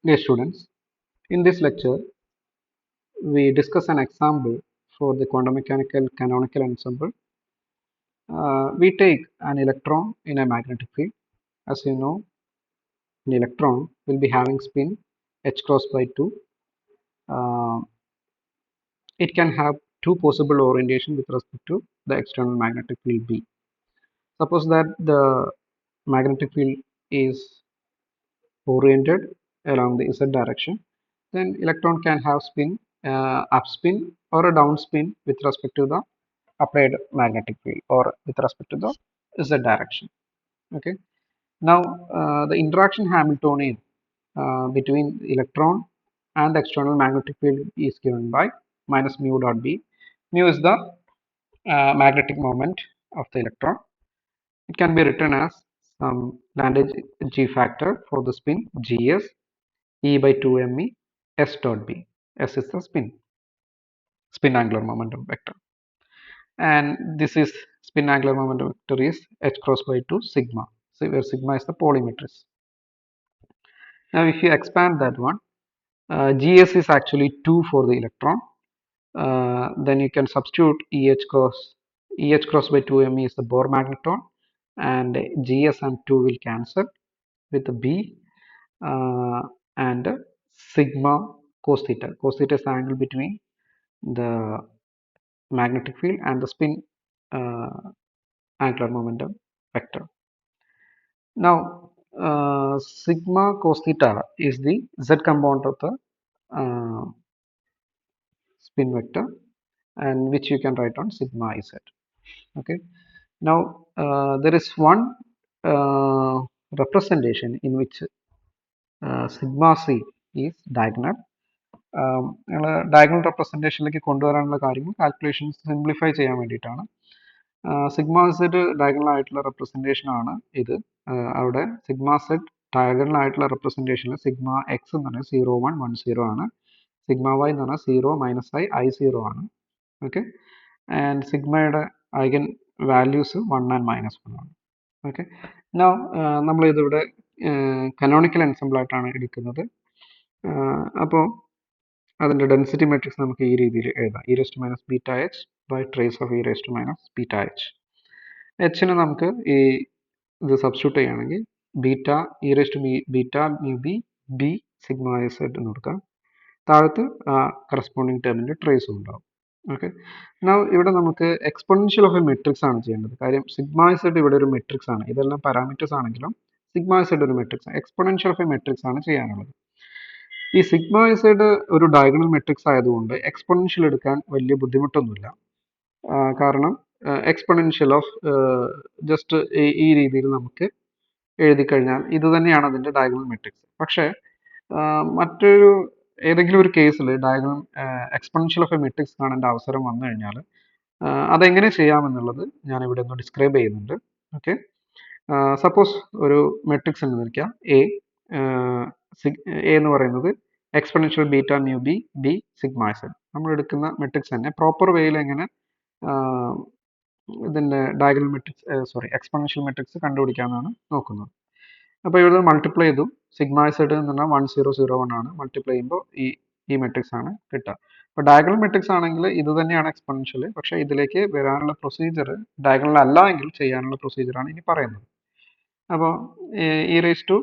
Dear students, in this lecture, we discuss an example for the quantum mechanical canonical ensemble. We take an electron in a magnetic field. As you know, an electron will be having spin h cross by 2. Uh, it can have two possible orientation with respect to the external magnetic field B. Suppose that the magnetic field is oriented along the z direction, then electron can have spin up spin or a down spin with respect to the applied magnetic field or with respect to the z direction. Okay. Now the interaction Hamiltonian between electron and the external magnetic field is given by minus mu dot b. Mu is the magnetic moment of the electron. It can be written as some Lagrange G factor for the spin gs E by 2me s dot b. S is the spin angular momentum vector, and this is spin angular momentum vector is h cross by 2 sigma. So where sigma is the Pauli matrix. Now if you expand that one, gs is actually 2 for the electron. Then you can substitute eh cross by 2me is the Bohr magneton, and gs and 2 will cancel with the b, and sigma cos theta. Cos theta is the angle between the magnetic field and the spin angular momentum vector. Now sigma cos theta is the z component of the uh, spin vector, and which you can write on sigma z. Okay. Now there is one representation in which sigma c is diagonal. നിങ്ങൾ diagonal റെപ്രസെൻറ്റേഷനിലേക്ക് കൊണ്ടുവരാനുള്ള കാര്യങ്ങൾ calculations simplify ചെയ്യാൻ വേണ്ടിയിട്ടാണ്. Sigma Z diagonal ആയിട്ടുള്ള representation ആണ് ഇത്. അവിടെ sigma Z diagonal ആയിട്ടുള്ള റെപ്രസെൻറ്റേഷനിൽ സിഗ്മ എക്സ് എന്ന് പറഞ്ഞാൽ 0 1 1 0 ആണ്. സിഗ്മ വൈ എന്ന് പറഞ്ഞാൽ 0 മൈനസ് ഐ 0 ആണ്. ഓക്കെ. ആൻഡ് സിഗ്മയുടെ ഐഗൻ വാല്യൂസ് 1 ആൻഡ് -1 ആണ്. ഓക്കെ. നൗ നമ്മളിതിവിടെ കനോണിക്കൽ എൻസംബിൾ ആയിട്ടാണ് എടുക്കുന്നത്. അപ്പോൾ അതിൻ്റെ ഡെൻസിറ്റി മെട്രിക്സ് നമുക്ക് ഈ രീതിയിൽ എഴുതാം. e raised to minus beta h by trace of e raised to minus beta h. എച്ചിന് നമുക്ക് ഈ ഇത് സബ്സ്റ്റിറ്റ്യൂട്ട് ചെയ്യുകയാണെങ്കിൽ beta e raised to beta mu B B sigma z എന്ന് കൊടുക്കാം. താഴത്ത് കറസ്പോണ്ടിങ് ടേമിൻ്റെ ട്രേസും ഉണ്ടാവും. ഓക്കെ. ഇവിടെ നമുക്ക് എക്സ്പൊണൻഷ്യൽ ഓഫ് എ മെട്രിക്സ് ആണ് ചെയ്യേണ്ടത്. കാര്യം സിഗ്മ z ഇവിടെ ഒരു മെട്രിക്സ് ആണ്. ഇതെല്ലാം പാരാമീറ്റേഴ്സ് ആണെങ്കിലും സിഗ്മ z ഒരു മെട്രിക്സ് ആണ്. എക്സ്പൊണൻഷ്യൽ ഓഫ് എ മെട്രിക്സ് ആണ് ചെയ്യാനുള്ളത്. ഈ സിഗ്മ z ഒരു ഡയഗണൽ മെട്രിക്സ് ആയതുകൊണ്ട് എക്സ്പൊണൻഷ്യൽ എടുക്കാൻ വലിയ ബുദ്ധിമുട്ടൊന്നുമില്ല. കാരണം എക്സ്പൊണൻഷ്യൽ ഓഫ് ജസ്റ്റ് ഈ രീതിയിൽ നമുക്ക് എഴുതി കഴിഞ്ഞാൽ ഇത് തന്നെയാണ് അതിൻ്റെ ഡയഗണൽ മെട്രിക്സ്. പക്ഷേ മറ്റൊരു ഏതെങ്കിലും ഒരു കേസിൽ diagonal exponential of A matrix കാണേണ്ട അവസരം വന്നു കഴിഞ്ഞാൽ അതെങ്ങനെ ചെയ്യാമെന്നുള്ളത് ഞാൻ ഇവിടെ ഒന്ന് ഡിസ്ക്രൈബ് ചെയ്യുന്നുണ്ട്. ഓക്കെ. സപ്പോസ് ഒരു മെട്രിക്സ് എന്ന് വിളിക്കുക എ എന്ന് പറയുന്നത് exponential beta mu B B sigma z. നമ്മൾ എടുക്കുന്ന മെട്രിക്സ് തന്നെ പ്രോപ്പർ വേയിൽ എങ്ങനെ ഇതിൻ്റെ ഡയഗണൽ മെട്രിക്സ് എക്സ്പൊണൻഷ്യൽ മെട്രിക്സ് കണ്ടുപിടിക്കാമെന്നാണ് നോക്കുന്നത്. അപ്പോൾ ഇവിടെ മൾട്ടിപ്ലൈ ചെയ്തു. സിഗ്മ z എന്ന് പറഞ്ഞാൽ 1 0 0 1 ആണ്. മൾട്ടിപ്ലൈ ചെയ്യുമ്പോൾ ഈ മെട്രിക്സ് ആണ് കിട്ടുക. അപ്പോൾ ഡയഗണൽ മെട്രിക്സ് ആണെങ്കിൽ ഇത് തന്നെയാണ് എക്സ്പൊണൻഷ്യൽ. പക്ഷേ ഇതിലേക്ക് വരാനുള്ള പ്രൊസീജിയർ ഡയഗണൽ അല്ല എങ്കിൽ ചെയ്യാനുള്ള പ്രൊസീജിയറാണ് ഇനി പറയുന്നത്. അപ്പോൾ e raised to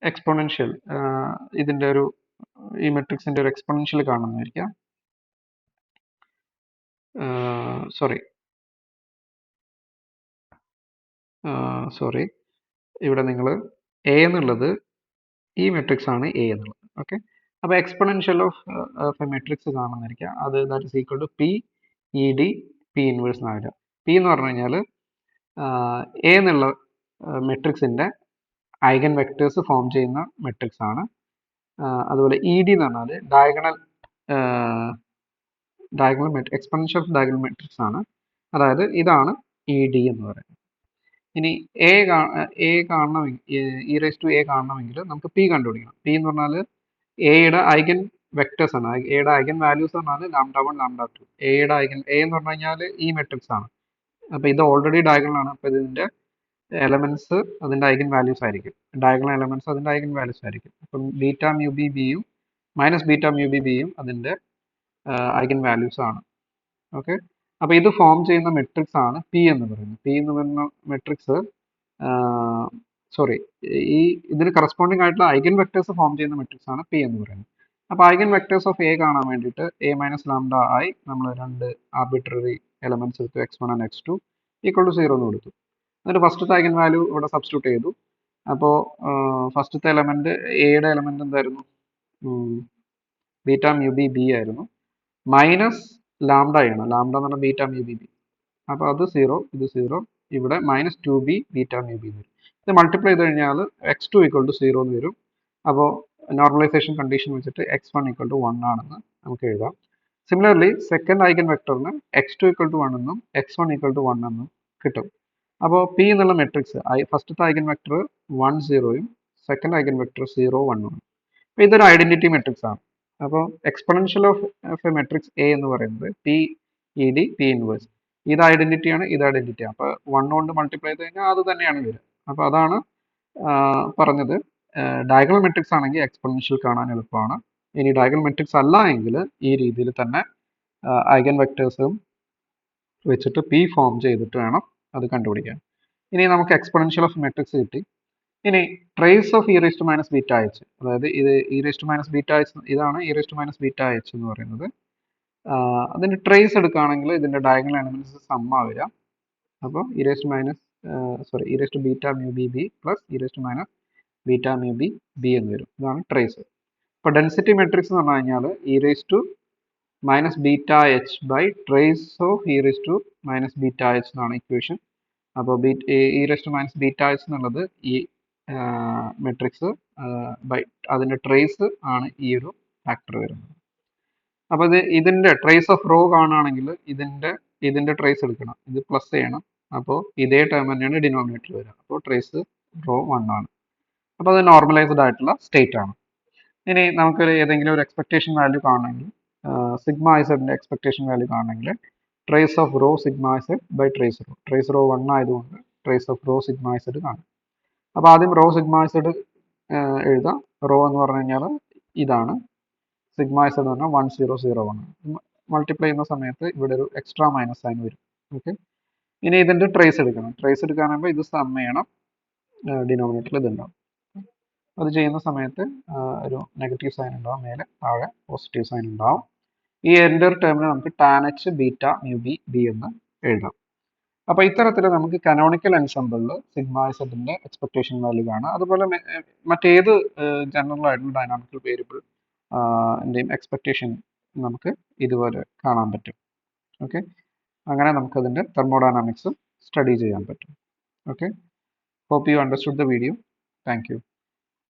എക്സ്പൊണൻഷ്യൽ ഇതിൻ്റെ ഒരു ഈ മെട്രിക്സിൻ്റെ ഒരു എക്സ്പൊണൻഷ്യൽ കാണുന്നതായിരിക്കാം. സോറി ഇവിടെ നിങ്ങൾ എ എന്നുള്ളത് ഈ മെട്രിക്സ് ആണ് എ എന്നുള്ളത്. ഓക്കെ. അപ്പോൾ എക്സ്പൊണൻഷ്യൽ ഓഫ് എ മെട്രിക്സ് കാണുന്നതായിരിക്കാം. അത് that is equal to P E D P inverse എന്ന് വരിക. പി എന്ന് പറഞ്ഞു കഴിഞ്ഞാൽ എ എന്നുള്ള മെട്രിക്സിൻ്റെ ഐഗൻ വെക്ടേഴ്സ് ഫോം ചെയ്യുന്ന മെട്രിക്സ് ആണ്. അതുപോലെ ഇ ഡി എന്ന് പറഞ്ഞാൽ diagonal exponential of diagonal matrix ആണ്. അതായത് ഇതാണ് ഇ ഡി എന്ന് പറയുന്നത്. ഇനി എ കാണണമെങ്കിൽ ഇ റേസ് ടു എ കാണണമെങ്കിൽ നമുക്ക് പി കണ്ടുപിടിക്കണം. പി എന്ന് പറഞ്ഞാൽ എയുടെ ഐഗൻ വെക്ടേഴ്സ് ആണ്. എയുടെ ഐഗൻ വാല്യൂസ് എന്ന് പറഞ്ഞാൽ λ1 λ2. എയുടെ ഐഗൻ എ എന്ന് പറഞ്ഞു കഴിഞ്ഞാൽ ഈ മെട്രിക്സ് ആണ്. അപ്പോൾ ഇത് ഓൾറെഡി ഡയഗണൽ ആണ്. അപ്പോൾ ഇതിൻ്റെ എലമെന്റ്സ് അതിൻ്റെ ഐഗൻ വാല്യൂസ് ആയിരിക്കും. ഡയഗണൽ എലമെന്റ്സ് അതിൻ്റെ ഐഗൻ വാല്യൂസ് ആയിരിക്കും. അപ്പം ബീറ്റ മ്യൂ ബി ബിയും മൈനസ് ബീറ്റ മ്യൂ ബി ബിയും അതിൻ്റെ ഐഗൻ വാല്യൂസ് ആണ്. ഓക്കെ, അപ്പോൾ ഇത് ഫോം ചെയ്യുന്ന മെട്രിക്സ് ആണ് പി എന്ന് പറയുന്നത്. പി എന്ന് പറയുന്ന മെട്രിക്സ് സോറി ഈ ഇതിന് കറസ്പോണ്ടിങ് ആയിട്ടുള്ള ഐഗൻ വെക്ടേഴ്സ് ഫോം ചെയ്യുന്ന മെട്രിക്സ് ആണ് പി എന്ന് പറയുന്നത്. അപ്പോൾ ഐഗൻ വെക്ടേഴ്സ് ഓഫ് എ കാണാൻ വേണ്ടിയിട്ട് എ മൈനസ് ലാംഡ ആയി നമ്മൾ രണ്ട് ആർബിട്രറി എലമെന്റ്സ് എടുത്തു, x1 and x2 equal to 0 എന്ന് കൊടുത്തു. എന്നിട്ട് ഫസ്റ്റത്തെ ഐഗൻ വാല്യൂ ഇവിടെ സബ്സ്റ്റിറ്റ്യൂട്ട് ചെയ്തു. അപ്പോൾ ഫസ്റ്റത്തെ എലമെന്റ് എയുടെ എലമെന്റ് എന്തായിരുന്നു? ബീറ്റ മ്യൂ ബി ബി ആയിരുന്നു. മൈനസ് ലാംഡ ആണ്, ലാംഡ എന്ന് പറഞ്ഞാൽ ബീറ്റ മ്യൂ ബി ബി. അപ്പോൾ അത് 0, ഇത് 0, ഇവിടെ minus 2b beta mu B വരും. ഇത് മൾട്ടിപ്ലൈ ചെയ്ത് കഴിഞ്ഞാൽ x2 ഈക്വൾ ടു 0 എന്ന് വരും. അപ്പോൾ നോർമലൈസേഷൻ കണ്ടീഷൻ വെച്ചിട്ട് x1 ഈക്വൾ ടു 1 ആണെന്ന് നമുക്ക് എഴുതാം. സിമിലർലി സെക്കൻഡ് ഐഗൻ വെക്ടറിന് x2 ഈക്വൾ ടു 1 എന്നും x1 ഈക്വൾ ടു 1 എന്നും കിട്ടും. അപ്പോൾ പി എന്നുള്ള മെട്രിക്സ് ഫസ്റ്റത്തെ ഐഗൻ വെക്ടർ 1 0യും സെക്കൻഡ് ഐഗൻ വെക്ടർ 0 1 ആണ്. അപ്പോൾ ഇതൊരു ഐഡന്റിറ്റി മെട്രിക്സ് ആണ്. അപ്പോൾ exponential of A matrix A എന്ന് പറയുന്നത് P E D P inverse. ഇത് ഐഡന്റിറ്റിയാണ്, ഇത് ഐഡന്റിറ്റിയാണ്. അപ്പോൾ 1 കൊണ്ട് മൾട്ടിപ്ലൈ ചെയ്ത് കഴിഞ്ഞാൽ അത് തന്നെയാണ് വരിക. അപ്പോൾ അതാണ് പറഞ്ഞത്. ഡയഗണൽ മെട്രിക്സ് ആണെങ്കിൽ എക്സ്പൊണൻഷ്യൽ കാണാൻ എളുപ്പമാണ്. ഇനി ഡയഗണൽ മെട്രിക്സ് അല്ല എങ്കിൽ ഈ രീതിയിൽ തന്നെ ഐഗൻ വെക്ടേഴ്സും വെച്ചിട്ട് പി ഫോം ചെയ്തിട്ട് വേണം അത് കണ്ടുപിടിക്കാൻ. ഇനി നമുക്ക് എക്സ്പൊണൻഷ്യൽ ഓഫ് മെട്രിക്സ് കിട്ടി. ഇനി trace of e raise to minus beta H, അതായത് ഇത് e raise to minus beta H, ഇതാണ് e raise to minus beta H എന്ന് പറയുന്നത്. അതിൻ്റെ ട്രേസ് എടുക്കുകയാണെങ്കിൽ ഇതിൻ്റെ ഡയഗണൽ എലമെന്റ്സ് സമ്മ വരിക. അപ്പോൾ e raise to minus e raise to beta mu B B plus e raise to minus beta mu B B എന്ന് വരും. ഇതാണ് ട്രേസ്. ഇപ്പോൾ ഡെൻസിറ്റി മെട്രിക്സ് എന്ന് പറഞ്ഞു കഴിഞ്ഞാൽ e raise to minus beta H by trace of e raise to minus beta H എന്നാണ് equation. അപ്പോൾ e raise to minus beta H എന്നുള്ളത് ഈ മെട്രിക്സ് ബൈ അതിൻ്റെ ട്രേസ് ആണ് ഈ ഒരു ഫാക്ടർ വരുന്നത്. അപ്പോൾ ഇതിൻ്റെ ട്രേസ് ഓഫ് റോ കാണുകയാണെങ്കിൽ ഇതിൻ്റെ ട്രേസ് എടുക്കണം, ഇത് പ്ലസ് ചെയ്യണം. അപ്പോൾ ഇതേ ടേം തന്നെയാണ് ഡിനോമിനേറ്റർ വരിക. അപ്പോൾ ട്രേസ് റോ 1 ആണ്. അപ്പോൾ അത് നോർമലൈസ്ഡ് ആയിട്ടുള്ള സ്റ്റേറ്റ് ആണ്. ഇനി നമുക്ക് ഏതെങ്കിലും ഒരു എക്സ്പെക്ടേഷൻ വാല്യൂ കാണണമെങ്കിൽ സിഗ്മ ഐസഡിൻ്റെ എക്സ്പെക്ടേഷൻ വാല്യൂ കാണണമെങ്കിൽ trace of rho sigma I Z by trace rho 1 ആയതുകൊണ്ട് trace of rho sigma I Z കാണും. അപ്പോൾ ആദ്യം റോ സിഗ്മ ഐസഡ് എഴുതാം. റോ എന്ന് പറഞ്ഞു കഴിഞ്ഞാൽ ഇതാണ്, സിഗ്മ ഐസഡ് എന്ന് പറഞ്ഞാൽ 1 0 0 1. മൾട്ടിപ്ലൈ ചെയ്യുന്ന സമയത്ത് ഇവിടെ ഒരു എക്സ്ട്രാ മൈനസ് സൈൻ വരും. ഓക്കെ, ഇനി ഇതിൻ്റെ ട്രേസ് എടുക്കണം. ട്രേസ് എടുക്കാനാകുമ്പോൾ ഇത് സം ചെയ്യണം, ഡിനോമിനേറ്ററിൽ ഇതുണ്ടാവും. അത് ചെയ്യുന്ന സമയത്ത് ഒരു നെഗറ്റീവ് സൈൻ ഉണ്ടാവും, മേലെ താഴെ പോസിറ്റീവ് സൈൻ ഉണ്ടാവും. ഈ എൻ്റർ ടേമിന് നമുക്ക് tan H beta mu B B എന്ന് എഴുതാം. അപ്പോൾ ഇത്തരത്തിൽ നമുക്ക് കനോണിക്കൽ എൻസംബിളിൽ സിഗ്മ ഇസഡിൻ്റെ എക്സ്പെക്ടേഷൻ വാല്യൂ കാണാം. അതുപോലെ മറ്റേത് ജനറൽ ആയിട്ടുള്ള ഡൈനാമിക്കൽ വേരിയബിൾ ൻ്റെയും എക്സ്പെക്ടേഷൻ നമുക്ക് ഇതുപോലെ കാണാൻ പറ്റും. ഓക്കെ, അങ്ങനെ നമുക്കതിൻ്റെ തെർമോഡൈനാമിക്സ് സ്റ്റഡി ചെയ്യാൻ പറ്റും. Okay, hope you understood the video. Thank U.